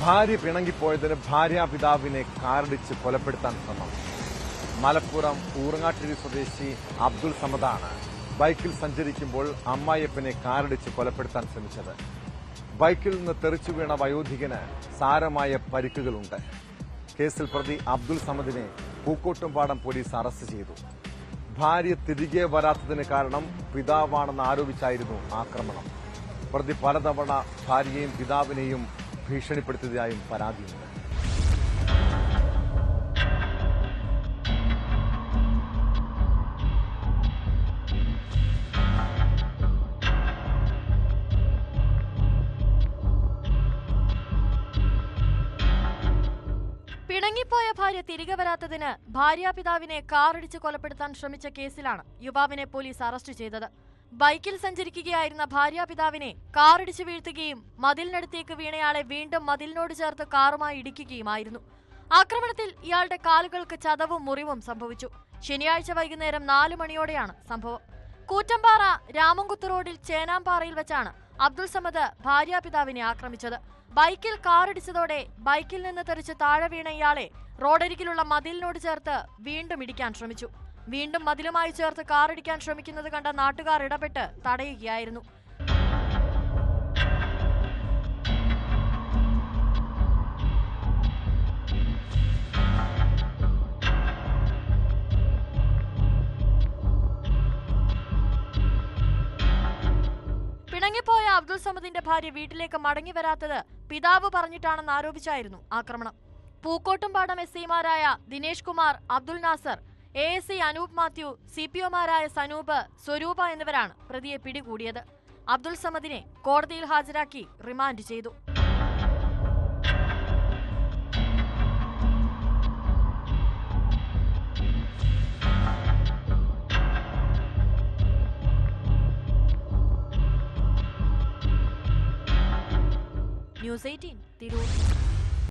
ഭാര്യ പിണങ്ങിപ്പോയതിന് ഭാര്യാപിതാവിനെ കാറിടിച്ച് കൊലപ്പെടുത്താൻ ശ്രമം. മലപ്പുറം ഊറങ്ങാട്ടിരി സ്വദേശി അബ്ദുൾ സമദാണ് ബൈക്കിൽ സഞ്ചരിക്കുമ്പോൾ അമ്മായിയപ്പനെ കാറിടിച്ച് കൊലപ്പെടുത്താൻ ശ്രമിച്ചത്. ബൈക്കിൽ നിന്ന് തെറിച്ചു വീണ വയോധികന് സാരമായ പരിക്കുകളുണ്ട്. കേസിൽ പ്രതി അബ്ദുൾ സമദിനെ പൂക്കോട്ടുംപാടം പോലീസ് അറസ്റ്റ് ചെയ്തു. ഭാര്യ തിരികെ വരാത്തതിന് കാരണം പിതാവാണെന്ന് ആരോപിച്ചായിരുന്നു ആക്രമണം. പ്രതി പലതവണ ഭാര്യയെയും പിതാവിനെയും ഭീഷണിപ്പെടുത്തിയതായും പരാതിയുണ്ട്. പിണങ്ങിപ്പോയ ഭാര്യ തിരികെ വരാത്തതിന് ഭാര്യാപിതാവിനെ കാറിടിച്ച് കൊലപ്പെടുത്താൻ ശ്രമിച്ച കേസിലാണ് യുവാവിനെ പോലീസ് അറസ്റ്റ് ചെയ്തത്. ബൈക്കിൽ സഞ്ചരിക്കുകയായിരുന്ന ഭാര്യാപിതാവിനെ കാറിടിച്ച് വീഴ്ത്തുകയും മതിലിനടുത്തേക്ക് വീണയാളെ വീണ്ടും മതിലിനോട് ചേർത്ത് കാറുമായി ഇടിക്കുകയുമായിരുന്നു. ആക്രമണത്തിൽ ഇയാളുടെ കാലുകൾക്ക് ചതവും മുറിവും സംഭവിച്ചു. ശനിയാഴ്ച വൈകുന്നേരം 4 മണിയോടെയാണ് സംഭവം. കൂറ്റമ്പാറ രാമൻകുത്ത് റോഡിൽ ചേനാമ്പാറയിൽ വെച്ചാണ് അബ്ദുൾ സമദ് ഭാര്യാപിതാവിനെ ആക്രമിച്ചത്. ബൈക്കിൽ കാറിടിച്ചതോടെ ബൈക്കിൽ നിന്ന് തെറിച്ച് താഴെ വീണ ഇയാളെ റോഡരികിലുള്ള മതിലിനോട് ചേർത്ത് വീണ്ടും ഇടിക്കാൻ ശ്രമിച്ചു. വീണ്ടും മതിലുമായി ചേർത്ത് കാറിടിക്കാൻ ശ്രമിക്കുന്നത് കണ്ട നാട്ടുകാർ ഇടപെട്ട് തടയുകയായിരുന്നു. പിണങ്ങിപ്പോയ അബ്ദുൾ സമദിന്റെ ഭാര്യ വീട്ടിലേക്ക് മടങ്ങി വരാത്തത് പിതാവ് പറഞ്ഞിട്ടാണെന്ന് ആരോപിച്ചായിരുന്നു ആക്രമണം. പൂക്കോട്ടുംപാടം എസ്ഐമാരായ ദിനേഷ് കുമാർ, അബ്ദുൾ നാസർ, ASI അനൂപ് മാത്യു, CPOമാരായ സനൂപ്, സ്വരൂപ എന്നിവരാണ് പ്രതിയെ പിടികൂടിയത്. അബ്ദുൾ സമദിനെ കോടതിയിൽ ഹാജരാക്കി റിമാൻഡ് ചെയ്തു. News 18 തിരൂർ.